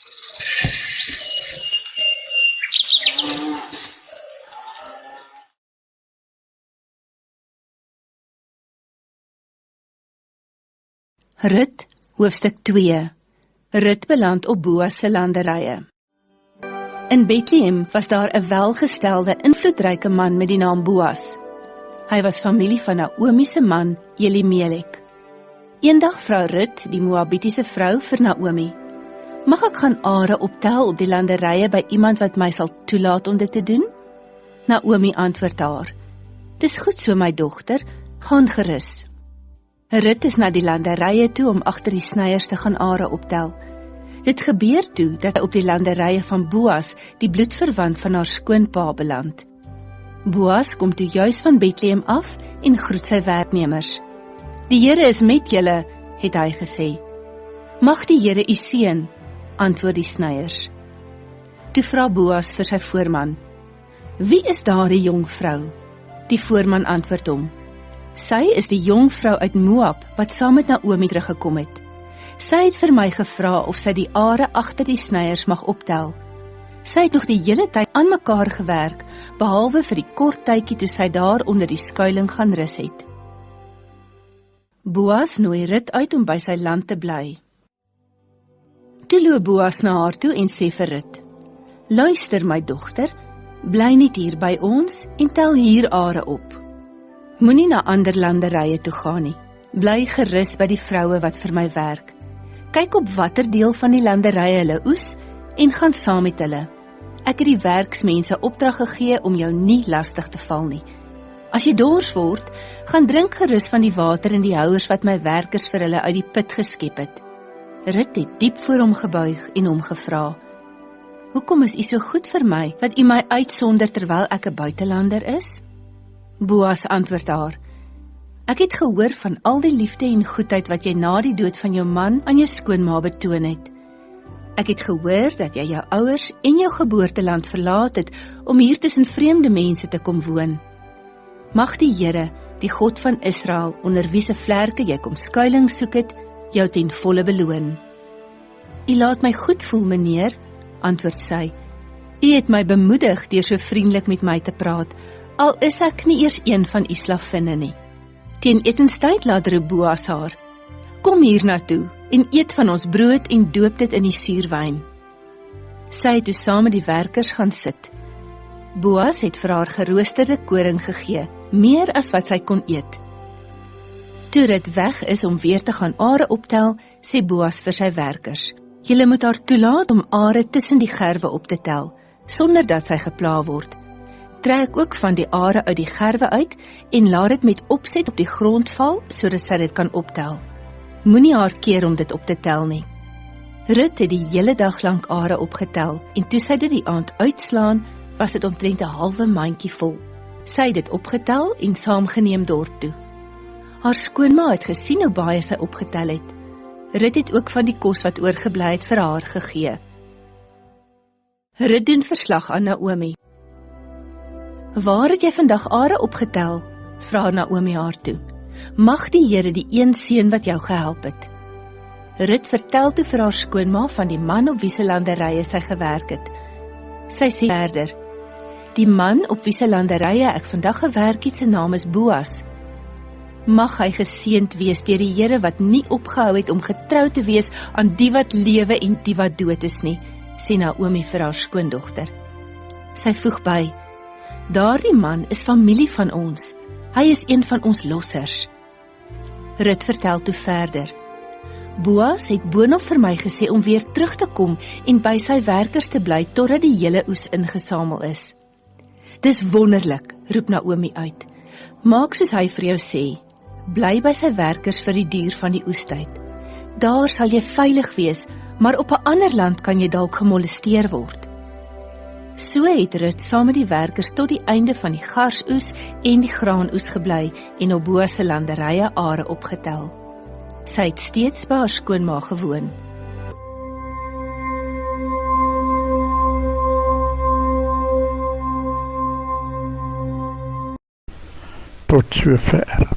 Rut, hoofstuk 2. Rut beland op Boas se landerye. In Bethlehem was daar 'n welgestelde, invloedryke man met die naam Boas. Hy was familie van Naomi se man, Elimelek. Eendag vra Rut, die Moabitiese vrou, vir Naomi: "Mag ek gaan are optel op die landerye by iemand wat my sal toelaat om dit te doen?" Naomi antwoord haar: "Dis goed so, my dogter, gaan gerus." Rut is na die landerye toe om agter die snyers te gaan are optel. Dit gebeur toe dat hy op die landerye van Boas, die bloedverwant van haar skoonpa, beland. Boas kom toe juis van Bethlehem af en groet sy werknemers. "Die Here is met julle," het hy gesê. "Mag die Here u seën," antwoord die snyers. Toe vra Boas vir sy voorman: "Wie is daardie jong vrou?" Die voorman antwoord hom: "Sy is die jong vrou uit Moab wat saam met Naomi teruggekom het. Sy het vir my gevra of sy die are agter die snyers mag optel. Sy het nog die hele tyd aan mekaar gewerk, behalwe vir die kort tydjie toe sy daar onder die skuiling gaan rus het." Boas nooi Rut uit om by sy land te bly. Toe loop Boas na haar toe en sê vir Rut: "Luister, my dogter, bly net hier by ons en tel hier are op. Moenie na ander landerye toe gaan nie. Bly gerus by die vroue wat vir my werk. Kyk op watter deel van die landerye hulle oes en gaan saam met hulle. Ek het die werksmense opdrag gegee om jou nie lastig te val nie. As jy dors word, gaan drink gerus van die water in die houers wat my werkers vir hulle uit die put geskep het." Rut het diep voor hom gebuig en hom gevra: "Hoekom is u so goed vir my, dat u my uitsonder terwyl ek 'n buitelander is?" Boas antwoord haar: "Ek het gehoor van al die liefde en goedheid wat jy na die dood van jou man aan jou skoonma betoon het. Ek het gehoor dat jy jou ouers en jou geboorteland verlaat het om hier tussen vreemde mense te kom woon. Mag die Here, die God van Israel, onder wie se vlerke jy kom skuiling soek het, jou ten volle beloon." "U laat my goed voel, meneer," antwoord sy. "U het my bemoedig deur so vriendelik met my te praat, al is ek nie eers een van u slavinne nie." Teen etenstyd laat roep Boas haar: "Kom hier na toe en eet van ons brood en doop dit in die suurwyn." Sy het toe saam met die werkers gaan sit. Boas het vir haar geroosterde koring gegee, meer as wat sy kon eet. Toe Rut weg is om weer te gaan are optel, sê Boas vir sy werkers: "Julle moet haar toelaat om are tussen die gerwe op te tel, sonder dat sy gepla word. Trek ook van die are uit die gerwe uit en laat dit met opset op die grond val, sodat sy dit kan optel. Moenie haar keer om dit op te tel nie." Rut het die hele dag lank are opgetel, en toe sy dit die aand uitslaan, was dit omtrent 'n halwe mandjie vol. Sy het dit opgetel en saamgeneem dorp toe. Haar skoonma het gesien hoe baie sy opgetel het. Rut het ook van die kos wat oorgebly het vir haar gegee. Rut doen verslag aan Naomi. "Waar het jy vandag are opgetel?" vra Naomi haar toe. "Mag die Here die een seën wat jou gehelp het." Rut vertel toe vir haar skoonma van die man op wie se landerye sy gewerk het. Sy sê verder: "Die man op wie se landerye ek vandag gewerk het, se naam is Boas. Mag hy geseënd wees deur die Here wat nie opgehou het om getrou te wees aan die wat lewe en die wat dood is nie," sê Naomi vir haar skoondogter. Sy voeg by: "Daardie man is familie van ons. Hy is een van ons lossers." Rut vertel toe verder: "Boas het boonop vir my gesê om weer terug te kom en by sy werkers te bly totdat die hele oes ingesamel is." "Dis wonderlik," roep Naomi uit. "Maak soos hy vir jou sê. Bly by sy werkers vir die duur van die oestyd. Daar sal jy veilig wees, maar op 'n ander land kan jy dalk gemolesteer word." So het Rut saam met die werkers tot die einde van die garsoes en die graanoes gebly en op Boas se landerye are opgetel. Sy het steeds by haar skoonma gewoon. Tot sover.